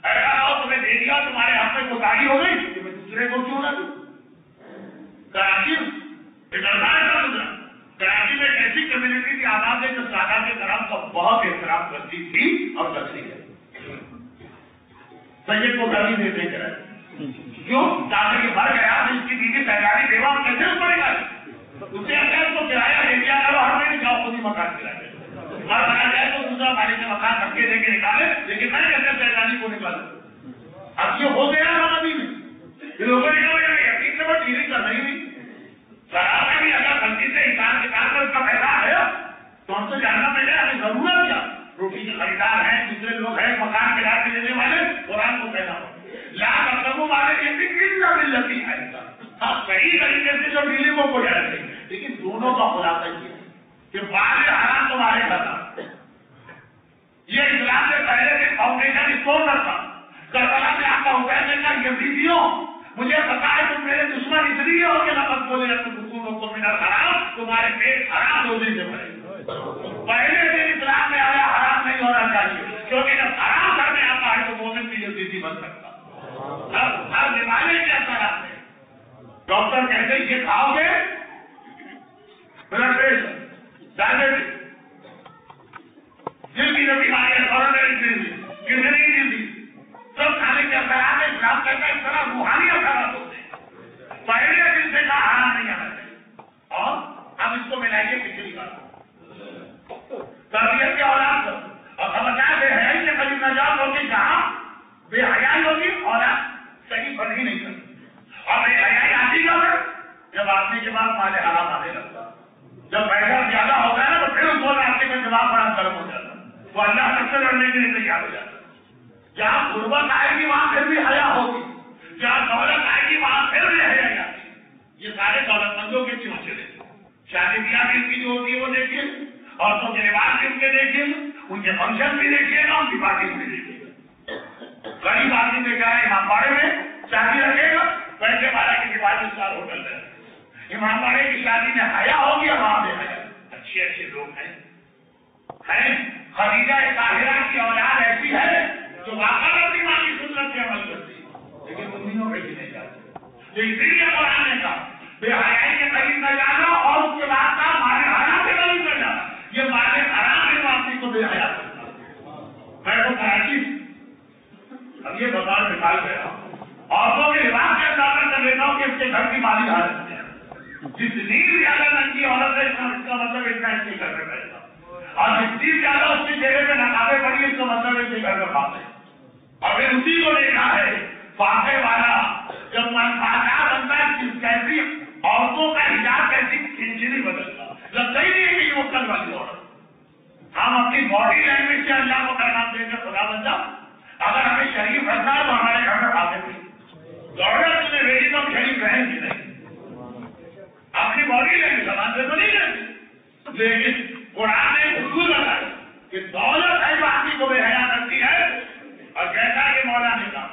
ایسا نہ ہو تمہیں دے دیا، تمہارے ہاتھ میں کوتاہی ہو گئی کہ میں دوسرے کو کیوں نہ دوں۔ کراچی کراچی میں ایک ایسی کمیونٹی کی آباد ہے جو سادہ کے کرام کا بہت احترام کرتی تھی اور کرتی ہے، سید کو گالی دیتے کرے کیوں؟ تاکہ یہ مر گیا تو اس کی بیوی سرکاری بیوہ کیسے پڑے گا، اسے اگر کو کرایہ دے دیا کرو، ہر مہینے جاؤ خود ہی مکان کرایہ، ہر بنا جائے تو دوسرا مالک کے مکان رکھ کے دے کے نکالے، لیکن میں کیسے سرکاری کو نکالوں۔ اب یہ ہو گیا نا نبی میں، لوگوں نے کہا یقین سے وہ ڈیلنگ کر رہی تھی، شراب میں بھی اگر غلطی سے انسان نکال کر اس کا پیدا ہے تو ہم سے جاننا پڑے گا ہمیں ضرورت کیا، روٹی کے خریدار ہیں، دوسرے لوگ ہیں، مکان کے لا کے دینے والے، قرآن کو پیدا ہو لا تقربوا مال الیتیم الا بالتی ہی احسن، ہاں صحیح طریقے سے جو ڈیلنگوں کو جائے گی، لیکن دونوں کا خلاصہ یہ ہے کہ مال حرام تمہارے گھر، یہ اسلام سے پہلے سے فاؤنڈیشن اسٹون تھا، کربلا میں آپ کا حسین کا یزیدیوں مجھے پتا ہے تم میرے دشمن اس لیے ہو کہ نمک بولے کو میرا حرام، تمہارے پیٹ حرام روزے سے بھرے، پہلے دن اسلام میں آیا حرام نہیں ہونا چاہیے، کیونکہ جب حرام کرنے آتا ہے تو مومن بھی یزیدی بن سکتا، ہر بیماری کے اثرات میں ڈاکٹر کہتے ہیں یہ کھاؤ گے بلڈ پریشر، ڈائبٹیز، دل کی جو بیماری ہے، کورونری ڈیزیز، کڈنی ڈیزیز، سب کھانے کے اثرات ہے، اسلام کہتا ہے اس طرح روحانی اثرات ہوتے ہیں، پہلے دن سے کہا حرام نہیں آنا چاہیے، اور اب اس کو ملائیے پچھلی بات تربیت کے اولاد کو، اور سمجھا بے حیائی سے کبھی نجات ہوگی، جہاں بے حیائی ہوگی اولاد صحیح بن ہی نہیں سکتی، اور بے حیائی آتی کب ہے جب آدمی کے بعد مال حرام آنے لگتا، جب پیسہ زیادہ ہوتا ہے نا تو پھر اس کو راستے میں جواب بڑا گرم ہو جاتا، وہ اللہ سب سے لڑنے کے لیے تیار ہو جاتا، جہاں غربت آئے گی وہاں پھر بھی حیا ہوگی، جہاں دولت آئے گی وہاں پھر بھی حیا جاتی۔ یہ سارے دولت مندوں کے چونچلے، شادی بیاہ بھی ان کی جو ہوتی ہے وہ دیکھیے، عورتوں کے لباس بھی ان کے دیکھیے، ان کے فنکشن بھی دیکھیے گا، ان کی پارٹی بھی دیکھیے گا۔ غریب آدمی میں کیا ہے، امام باڑے میں شادی رکھے گا، پیسے والا کسی 5 اسٹار ہوٹل میں، امام باڑے کی شادی میں حیا ہوگی اور وہاں پہ حیا۔ اچھے اچھے لوگ ہیں، خدیجہ طاہرہ کی اولاد ایسی ہے جو واقعہ اپنی ماں کی سنت پہ عمل کرتی ہے، لیکن امیوں پہ بھی نہیں جاتے۔ تو اس لیے قرآن نے کہا بے حیائی کے قریب نہ جانا، اور اس کے بعد کہا مال حرام کے قریب نہ جانا۔ یہ مال حرام ہے واپسی کو بے حیا کرنا۔ میں تو کراچی اب یہ بازار نکال گیا، عورتوں کے لباس کے اندازہ کر لیتا ہوں کہ اس کے گھر کی مالی حالت ہے، جتنی زیادہ ننگی عورت ہے اس کا مطلب اتنا اس کے گھر میں بیٹھتا، اور جتنی زیادہ اس کی چہرے پہ نقابیں پڑی اس کا مطلب اس کے گھر میں پاتے، اور پھر اسی کو دیکھا ہے فاقے والا جب منفاطہ بنتا ہے کیسی عورتوں کا حجاب کیسی کھنچنی بدلتا، لگتا ہی نہیں ہے کہ وہ کل والی عورت۔ ہم اپنی باڈی لینگویج سے اللہ کو پیغام دیں گے خدا بندہ اگر ہمیں شریف رکھنا ہے تو ہمارے گھر میں کھاتے نہیں، دولت میں میری تو شریف رہیں گی نہیں، اپنی باڈی لینگویج زبان سے تو نہیں رہتی، لیکن قرآن نے اصول بتایا کہ دولت ہے جو آدمی کو بے حیا کرتی ہے، اور جیسا کہ مولا نے کہا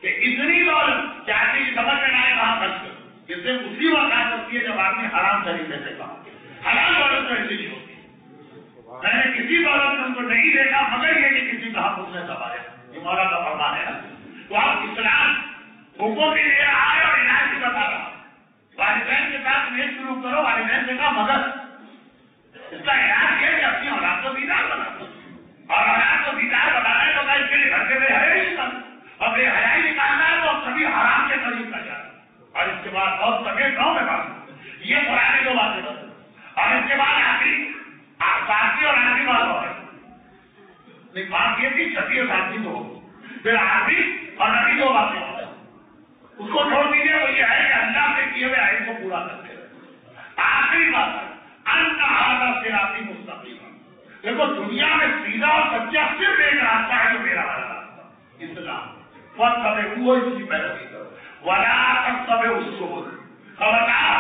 کہ اتنی دولت کہ آدمی کی سمجھ میں نہ آئے کہاں خرچ کر، اس سے اسی وقت آ سکتی ہے جب آدمی حرام طریقے سے کہا، حلال دولت تو ایسی نہیں ہوتی۔ میں نے کسی دولت میں ان کو نہیں دیکھا مگر یہ کہ کسی کا حق اس نے دبایا، یہ مولا کا فرمان ہے۔ تو آپ اسلام حکم بھی دے رہا ہے اور علاج بھی بتا رہا، والدین کے ساتھ نیک سلوک کرو، والدین سے کہا مگر اس کا علاج یہ کہ اپنی اولاد کو دیدار بنا دو، اور اولاد کو دیدار بنانا ہے تو میں اس کے لیے گھر سے بے حیائی نکالوں، اور بے حیائی نکالنا ہے تو کبھی حرام کے قریب نہ جانا، اور اس کے بعد اور سگے گاؤں میں بات، یہ قرآن کو باتیں بتائی، اور اس کے بعد آخری ساتھی اور آخری بات ہو رہی بات یہ تھی چھٹی اور ساتھی تو ہو، پھر آخری اور نبی دو باتیں ہو رہی، اس کو چھوڑ دیجیے، وہ یہ ہے کہ اللہ سے کیے ہوئے آئے کو پورا کرتے رہے۔ آخری بات مستقیم، دیکھو دنیا میں سیدھا اور سچا صرف ایک راستہ ہے جو میرا والا راستہ اسلام، وہ اس کی پیروی کرو، ولا تتبعوا السبل، خبردار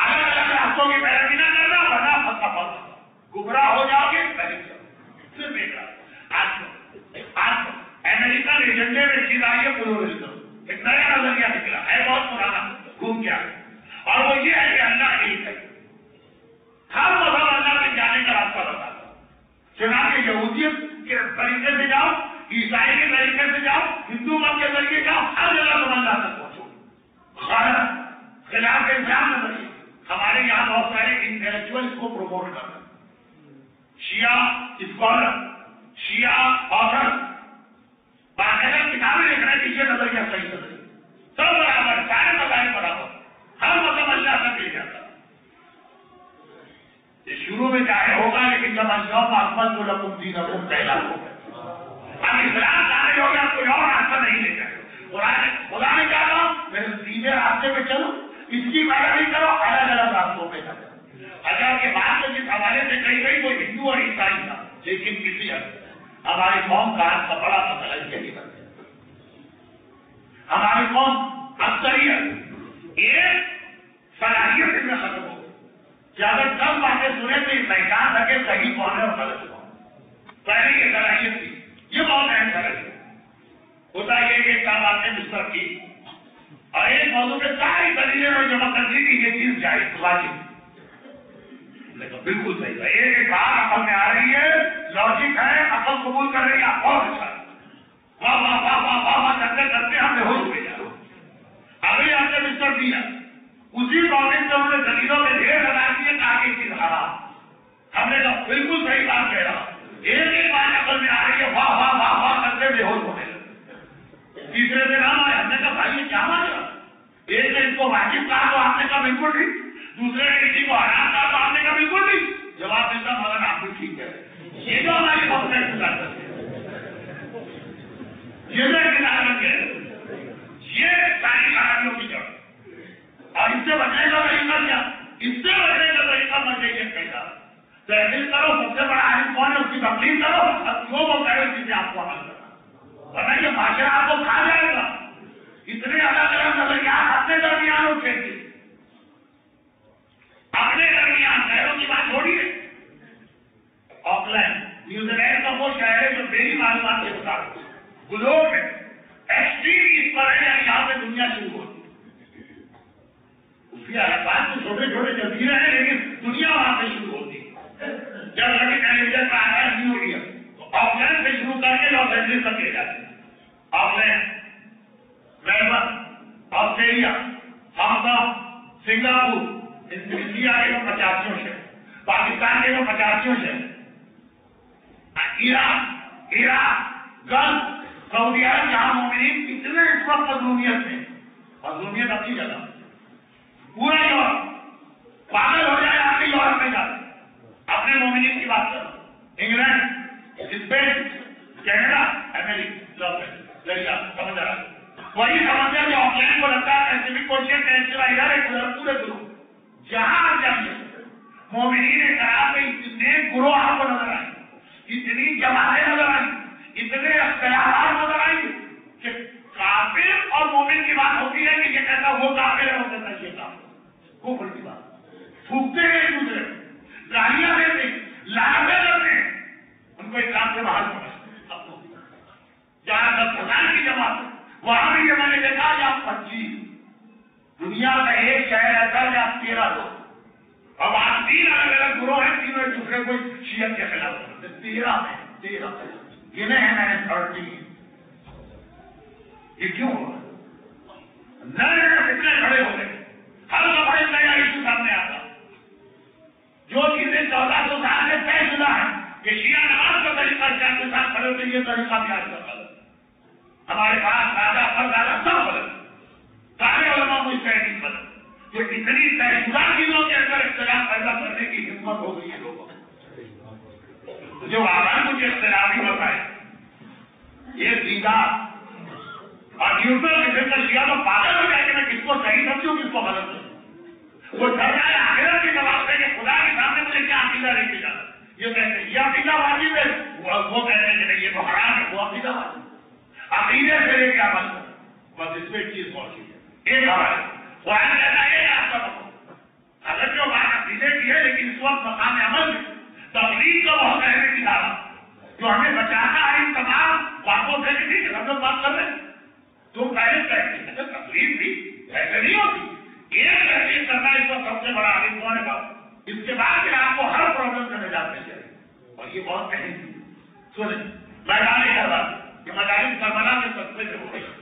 الگ الگ راستوں کی پیروی نہ کرنا ورنہ فتفرقوا، گمراہ ہو جاؤ گے۔ صرف ایک راستہ، آج امریکن ایجنڈے میں چیز آئی ہے پلورلزم، ایک نیا نظریہ نکلا ہے بہت پرانا گھوم گیا، اور وہ یہ ہے کہ اللہ ایک ہے، ہر مذہب اللہ کے جانے کا راستہ بتاتا، چنانچہ یہودیت کے طریقے سے جاؤ، عیسائی کے طریقے سے جاؤ، ہندو مت کے ذریعے جاؤ، ہر جگہ تم اللہ تک پہنچو۔ خلاف اسلام نظریہ ہمارے یہاں بہت سارے انٹلیکچوئلس کو پروموٹ کر رہے ہیں، شیعہ اسکالر، شیعہ آتھر، باقاعدہ کتابیں لکھ رہے ہیں کہ یہ نظریہ صحیح نظریہ، سب برابر، سارے مذاہب برابر، ہر مذہب اللہ تک لے جاتا۔ یہ شروع میں چاہے ہوگا لیکن جب اليوم اکملت لکم دینکم پہلا ہوگا، اب اسلام ظاہر ہو گیا، کوئی اور راستہ نہیں لے جائے۔ خدا نے کہا تھا میرے سیدھے راستے پہ چلو، اس کی پیروی کرو، الگ الگ راستوں پہ نہ جاؤ۔ اگر کے بعد تو جس حوالے سے کہی گئی وہ ہندو اور عیسائی تھا، لیکن کسی حد ہماری قوم کا آج کا بڑا مسئلہ یہی بن گیا، ہماری قوم اکثریت ایک صلاحیت میں ختم ہو گئی کہ اگر 10 باتیں سنے تو یہ پہچان سکے صحیح کون ہے اور غلط کون۔ پہلے یہ صلاحیت تھی، یہ بہت اہم صلاحیت ہوتا یہ کہ ایک کام آپ نے مستر کی اور ایک موضوع کے ساری دلیلیں میں جمع کر دی کہ یہ چیز جائز واجب، لیکن بالکل صحیح ہے، ایک بات عقل میں آ رہی ہے، لاجک ہے، عقل قبول کر رہی ہے، بہت اچھا ہے، واہ واہ واہ واہ واہ واہ کرتے کرتے ہم نے ہوش ہو جانا۔ ابھی آپ نے مستر دیا، اسی ٹاپک سے ہم نے دلیلوں میں ڈھیر لگا دیے تاکہ چیز حرام، ہم نے کہا بالکل صحیح بات کہہ رہا، ایک بات عقل میں آ رہی ہے، واہ واہ واہ واہ کرتے بے ہوش ہونے لگے۔ تیسرے دن ہم آئے، ہم نے کہا بھائی یہ کیا مانا، ایک نے اس کو واجب کہا تو آپ نے کہا بالکل ٹھیک، دوسرے نے کسی کو حرام کہا تو آپ نے کہا بالکل ٹھیک، جواب دیتا مگر آپ بھی ٹھیک ہے۔ یہ جو ہماری بہت ہے یہ جو کتاب ہے یہ ساری کہانیوں کی جڑ، اور اس سے بچنے کا طریقہ کیا، اس سے بچنے کا طریقہ مسیحیت پیدا تحریر کرو، سب سے بڑا عالم کون ہے اس کی تقلید کرو، اب جو وہ کہے اسی سے آپ کو عمل کرنا، ورنہ یہ معاشرہ آپ کو کھا جائے گا. اتنے الگ الگ نظریات اپنے درمیان اٹھیں گے, اپنے درمیان. شہروں کی بات چھوڑیے. آف لائن نیوزی لینڈ کا وہ شہر ہے جو میری معلومات کے مطابق گلوب ہے ایکسٹریم اس پر ہے, یہاں پہ دنیا شروع ہوتی ہے. اس کی بات تو چھوٹے چھوٹے جزیرے ہیں لیکن دنیا وہاں سے شروع ہوتی ہے. جب لگے ٹیلی ویژن کا آیا نہیں ہو گیا تو آف لائن سے شروع کر کے لاس اینجلس تک لے جاتے ہیں. Of line Melbourne, Australia, Hong Kong, Singapore, Indonesia کے 85 شہر, پاکستان کے 85 شہر, ایران, عراق, گلف, سعودی عرب, جہاں مومنین اتنے اس وقت مظلومیت میں, مظلومیت اپنی جگہ, پورا یورپ پاگل ہو جائے آپ کے یورپ میں جاتے اپنے مومنین کی بات کرو. انگلینڈ, اسپین, کینیڈا, امریکہ, سمجھ رہا ہے وہی سمجھتے جو آف لائن کو لگتا ہے پیسفک اوشین پورے گروہ جہاں آپ جائیے مومنین کرام میں اتنے گروہ آپ کو نظر آئیں, اتنی جماعتیں نظر آئیں, اتنے اختلافات نظر آئیں کہ کافر اور مومن کی بات ہوتی ہے کہ یہ کہتا وہ کافر ہے, وہ کہتا ہے یہ کافر, کفر کی بات پھونکتے ہیں ایک دوسرے گالیاں دیتے لعنتیں کرتے ہیں, ان کو اسلام سے باہر سمجھتے. جہاں 10,000 کی جماعت ہے وہاں بھی میں نے دیکھا یا 25 دنیا کا ایک شہر ایسا یا 13 لوگ, اب آپ 3 الگ الگ گروہ ہیں, تینوں ایک دوسرے کو شیعت کے خلاف کرتے. 13 گنے ہیں میں نے 30. یہ کیوں ہوا؟ نئے فتنے کھڑے ہو گئے, ہر دفعہ نیا ایشو سامنے آتا. جو چیزیں 1400 سال سے طے شدہ ہے کہ شیعہ نماز کا طریقہ چاند کے ساتھ کھڑے ہوتے یہ طریقہ بھی آج کر ہمارے پاس راجا پردادا سب بدل, سارے علماء مجتہدین بدل. جو اتنی طے شدہ چیزوں کے اندر اختلاف پیدا کرنے کی ہمت ہو گئی ہے لوگوں کو, جو آواز مجھے اختلافی بتائے یہ سیدھا اور نیوٹرل قسم کا شیعہ تو پاگل ہو جائے کہ میں کس کو صحیح سمجھوں کس کو غلط سمجھوں. وہ ڈر جائے آخرت کی جواب دے کہ خدا کے سامنے مجھے کیا عقیدہ لے کے جانا, یہ کہتے ہیں یہ عقیدہ واجب ہے, وہ کہتے ہیں کہ نہیں یہ تو حرام ہے, وہ عقیدہ واجب عقیدے سے لے کے عمل کرو. بس اس میں چیز پہنچی ہے ایک حوالے قرآن کہتا ہے آپ کا اگر جو بات عقیدے کی ہے لیکن اس وقت مقام عمل میں تبلیغ کا بہت اہم ادارہ جو ہمیں بچانا ہے ان تمام باتوں سے. ٹھیک ہے ہم لوگ بات کر رہے ہیں, تم پہلے کہتے ہیں تبلیغ بھی ایسے نہیں ہوتی. ایک تحقیق کرنا اس وقت سب سے بڑا عالم ہمارے پاس, اس کے بعد پھر آپ کو ہر پرابلم سے نجات مل جائے گی. اور یہ بہت اہم چیز سنیں, میدان کربلا یہ مدارس کربلا کے سستے سے ہو رہی ہے,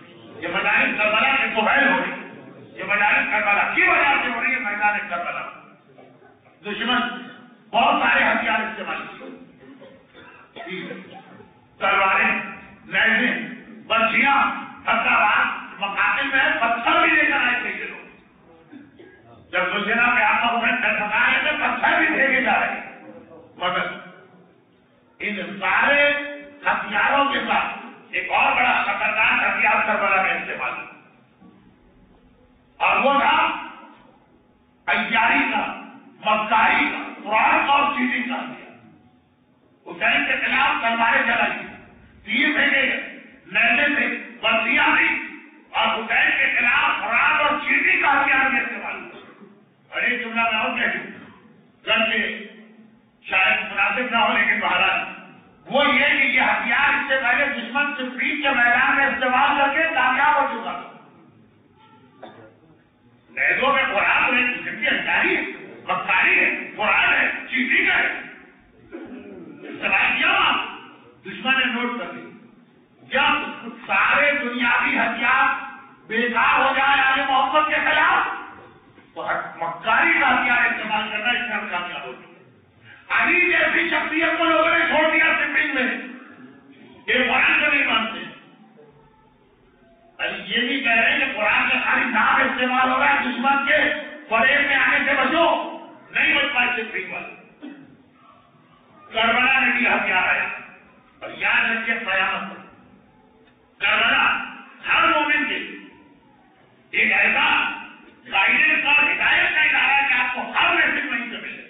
یہ مدارس کربلا کے سہیل ہو رہی ہے, یہ مدارس کربلا کی وجہ سے ہو رہی ہے. میدان کربلا دشمن بہت سارے ہتھیار استعمال کیے, تلواریں, نیزیں, برچیاں, ہتھیار مقاتل میں پتھر بھی لے کر آئے تھے یہ لوگ. جب دشمن پہ آپ کو پکا رہے تھے پتھر بھی پھینکے جا رہے ہیں, مگر ان سارے ہتھیاروں کے ساتھ ایک اور بڑا خطرناک ہتھیار کربلا میں استعمال اور وہ تھا عیاری کا, مکاری کا, فراڈ اور چیٹنگ کا ہتھیار. حسین کے خلاف تلواریں چلائی, تیر پھینکے گئے, نیزے سے, برچیاں بھی, اور حسین کے خلاف فراڈ اور چیٹنگ کا ہتھیار بھی استعمال ہوا. اور ایک جملہ میں اور کہہ دوں کل کے شاید مناسب نہ ہو لیکن بہرحال وہ یہ کہ یہ ہتھیار اس سے پہلے دشمن صفین کے میدان میں استعمال کر کے کامیاب ہو چکا تھا. نیزوں میں قرآن ہے, قسم کی ہتھیاری ہے, مکاری ہے, قرآن ہے, چیٹنگ ہے, استعمال کیا دشمن نے نوٹ کر لی. جب سارے دنیاوی ہتھیار بیکار ہو جائے آنے محمد کے خلاف تو مکاری کا ہتھیار استعمال کرنا اس میں ہم کامیاب ہو چکے. علی جیسی شخصیت کو لوگوں نے چھوڑ دیا سپرنگ میں, یہ قرآن کو نہیں مانتے. یہ بھی کہہ رہے ہیں کہ قرآن کا خالی نام استعمال ہو رہا ہے, دشمن کے فریب میں آنے سے بچو, نہیں بچ پائے سپرنگ والے. کربلا نے بھی ہتھیار آیا اور یاد رکھیے قیامت کربلا ہر مومن کے ایک ایسا گائیڈنس اور ہدایت کا ادارہ ہے کہ آپ کو ہر میسج وہیں سے ملے.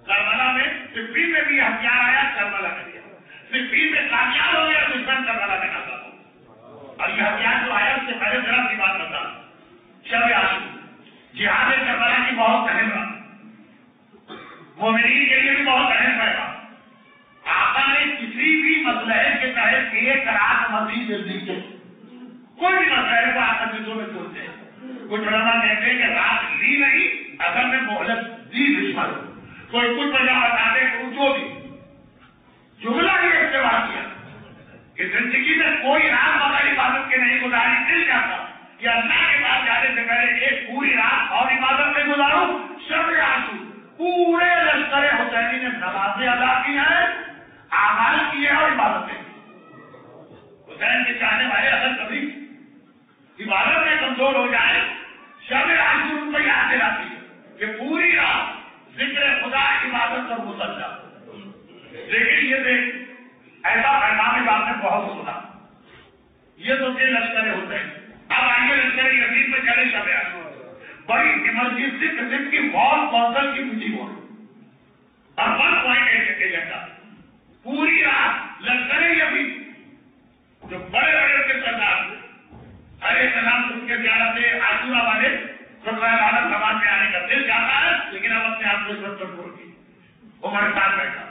کربلا میں صفین میں بھی ہتھیار آیا, کربلا میں بھی صفین میں کامیاب ہو گیا, دشمن کربلا میں ناکام ہو. کربلا کی بہت اہم رات، مومنین کے لیے بھی بہت اہم پیغام۔ آقا نے کسی بھی مسئلے کے تحت ایک رات مزید دے دی، کوئی بھی مسئلے کو آقا چیزوں میں چھوڑتے ہیں۔ کچھ علماء کہتے ہیں کہ رات لی نہیں، اگر میں مہلت دی دشمن، کوئی کچھ وجہ بتاتے کہ جو بھی جملہ یہ استعمال کیا کہ زندگی میں کوئی رات بغیر عبادت کے نہیں گزاری، دل چاہتا کہ اللہ کے پاس جانے سے پہلے ایک پوری رات اور عبادت میں گزاروں۔ شب عاشور پورے لشکر حسینی نے نمازیں ادا کی ہیں، اعمال کیے اور عبادتیں کی۔ حسین کے چاہنے والے اگر کبھی عبادت میں کمزور ہو جائے، شب عاشور ان کو یاد دلاتی ہے کہ پوری رات ذکر خدا، عبادت اور مسلح۔ لیکن یہ دیکھ ایسا پیغام بات نے بہت سنا، یہ تو کہ لشکر حسین۔ اب آئیے لشکر یزید میں چلے شب عاشور، بڑی ایمرجنسی قسم کی بہت کونسل کی میٹنگ ہو اور 1 پوائنٹ ایجنڈا، پوری رات لشکر یزید جو بڑے بڑے کے سردار ارے سلام سن کے زیادہ سے عاشورہ والے عبادت سماج میں آنے کا دل چاہتا ہے، لیکن اب اپنے آپ کو چھوڑ دی۔ عمر خان بیٹھا،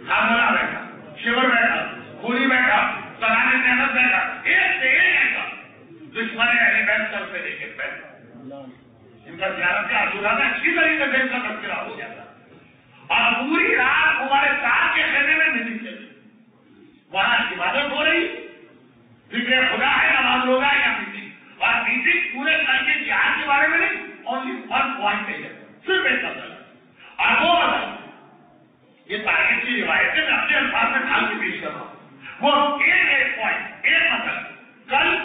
حاملہ بیٹھا، شیور بیٹھا، خوری بیٹھا، سلانے محنت بیٹھا، ایک سے ایک ایسا دشمن اہل بیت سر سے لے کے بیٹھا۔ ان کا زیارت عاشورہ میں اچھی طریقے سے ان کا تذکرہ ہو جاتا اور پوری رات ہمارے ساتھ کے خیمے میں میٹنگ چلی، وہاں عبادت ہو رہی، ذکر خدا ہے، نماز ہوگا یا میٹنگ، اور میٹنگ پورے کل کے جہاد کے بارے میں نہیں، اونلی 1 پوائنٹ ہے، صرف ایک مسئلہ اور وہ مسئلہ یہ تاریخ کی روایتیں میں اپنے الفاظ میں ڈھال کے پیش کر رہا ہوں۔ وہ ایک پوائنٹ، ایک مسئلہ، کل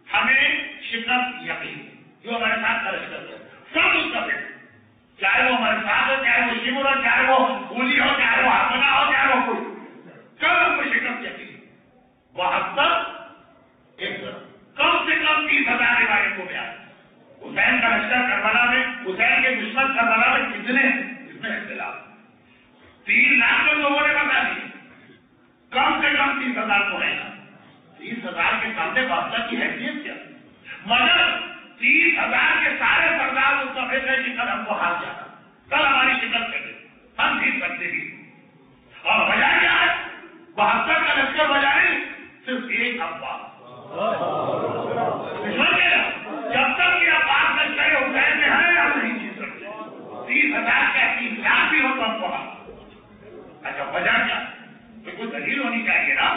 ہمیں شکست یقین جو ہمارے ساتھ خرچ کرتے ہیں سب اس کا بیٹھ، چاہے وہ ہمارے ساتھ ہو، چاہے وہ شمر ہو، چاہے وہ کولی ہو، چاہے وہ ہاتھنا ہو، چاہے وہ کوئی، کل ہم کو شکست یقین 72 کم سے کم 30,000 روایت کو بیان۔ حسین کا لشکر کربلا میں، حسین کے دشمن کربلا میں کتنے، اس میں اختلاف 3 لاکھ لوگوں نے بتا دی، کم سے کم 30,000 کو ہے نا، 30,000 کے سامنے بادشاہ کی حیثیت کیا، مگر 30,000 کے سارے سردار متفق ہے کہ کل ہم کو ہار جانا، کل ہماری شکست کرے، ہم جیت سکتے بھی، اور وجہ کیا ہے، 72 کا لشکر وجہ نہیں، صرف ایک افواہ۔ جب تک یہ افواہ لشکر حسین میں ہے ہم نہیں جیت سکتے، 30,000 کا 30 لاکھ بھی ہو تو ہم کو ہار۔ اچھا وجہ کیا، کوئی دلیل ہونی چاہیے نا،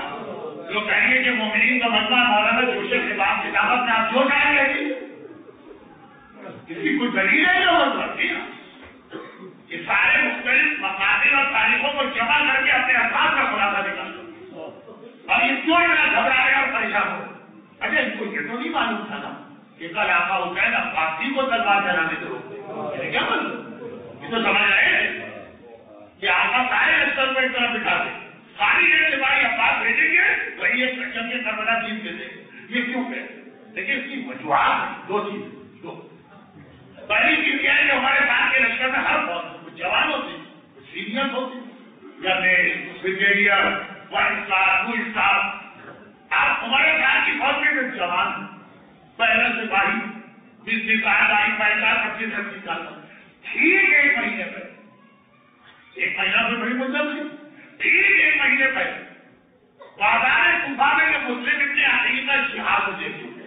لوگ کہیں گے کہ مومنین کا مجمع مولانا جوشے کے بعد کتابت میں آپ جو جائیں گے کسی کوئی دلیل ہے جو یہ سارے مختلف مقاصد اور تاریخوں کو جمع کر کے اپنے الفاظ کا خلاصہ نکال دو، اور اس کو گھبرا رہے اور پریشان ہو۔ اچھا ان کو یہ تو نہیں معلوم تھا نا کہ کل آقا حسین عباسی کو تلوار چلانے سے روکتے، کیا مطلب، یہ تو سمجھ رہے ہیں کہ آقا سارے لشکر کو ایک طرف بٹھا دے، ساری ایک سپاہی عباس بھیجیں گے، وہی ایک سیکشن کے کربلا جیت کے دیں گے، یہ کیوں کہ لیکن اس کی وجوہات 2 چیزیں، پہلی چیز کیا ہے کہ ہمارے ساتھ کے لشکر میں ہر فوج کچھ جوان ہوتے ہیں، کچھ سینئر ہوتے ہیں، جنرل، بریگیڈیئر، 1 اسٹار، 2 اسٹار، آپ ہمارے ساتھ کی فوج میں کچھ جوان، پہلا سپاہی 20 سال، 22 سال، 25 سال، ٹھیک 1 مہینے پہلے، 1 مہینہ سے بڑی مدت نہیں، ٹھیک 1 مہینے پہلے بازار کوفہ میں کہ مسلم ابن عقیل کا شہاب کو دیکھ چکے،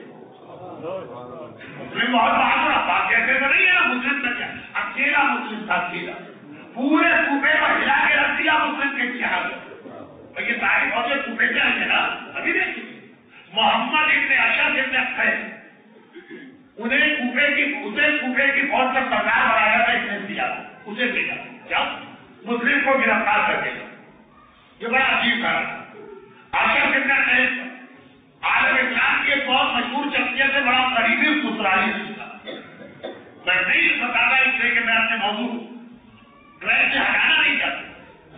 مسلم بہت بہادر عباس جیسے تو نہیں ہے نا، مسلم تک کیا اکیلا مسلم تھا، اکیلا پورے صوبے کو ہلا کے رکھ دیا مسلم کے اتحاد میں، لیکن سارے فوجیں صوبے سے آئے نا، ابھی دیکھیے محمد ابن اشد ابن خیر انہیں صوبے کی فوج کا سردار بنایا تھا، اس نے دیا اسے بھیجا کیا مسلم کو گرفتار کر کے، یہ بڑا عجیب تھا۔ اشد ابن خیر عالم اسلام کی ایک بہت مشہور شخصیت سے بڑا قریبی سسرالی رشتہ، میں نہیں بتانا اس لیے کہ میں اپنے موضوع ٹریک سے ہٹانا نہیں چاہتا،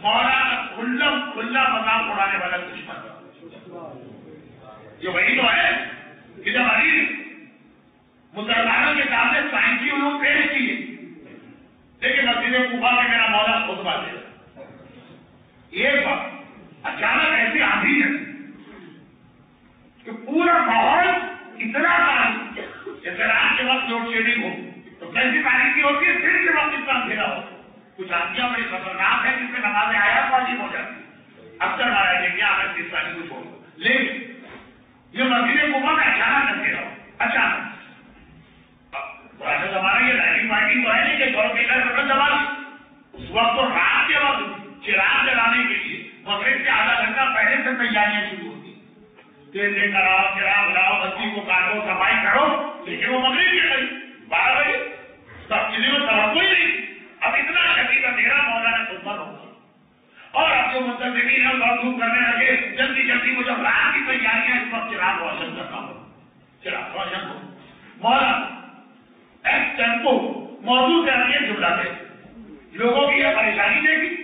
مولانا کھلا مذاق اڑانے والا دشمن، یہ وہی تو ہے کہ جب علی مسلمانوں کے سامنے سائنسی علوم پیش کیے، لیکن مسجد کوفہ میں میرا مولا خطبہ دے، ایک وقت اچانک ایسی آندھی ہے کہ پورا ماحول اتنا جیسے رات کے وقت لوڈ شیڈنگ ہو تو جیسی تاریخی ہوتی ہے پھر سے وقت اتنا اندھیرا ہو. کچھ آدمیاں بڑی خطرناک ہے جس میں نماز آیات واجب ہو جاتی ہے. اکثر مارا جائے گا اگر کس طرح کچھ ہو. لیکن یہ مسجد قباء میں اچانک اندھیرا ہو, اچانک زمانہ یہ لائٹنگ وائٹنگ تو ہے نہیں کہ گھروں کے گھر زمانہ اس وقت تو رات کے وقت چراغ جلانے کے لیے مغرب سے آدھا گھنٹہ پہلے سے تیاریاں شروع ہوتی ہیں. تیل لے کر آؤ, چراغ لاؤ, بتی کو کاٹو, صفائی کرو. لیکن وہ مغرب کے قریب 12 بجے سب چیزیں میں توقع ہی نہیں. اب اتنا شدید اندھیرا مولانا خطبہ ہوگا اور اب جو منتظمین ہیں وہ دور کرنے لگے جلدی جلدی. وہ جب رات کی تیاریاں اس وقت چراغ روشن کرنا ہو, چراغ روشن ہو. مولانا ایک ٹیمپو موضوع سے آگے جملہ دے لوگوں کی یہ پریشانی دیکھی,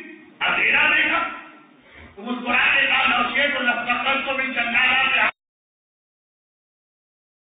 اندھیرا دیکھا, مسکرا کے کہا نوشیے کو لفظ کو بھی چنگا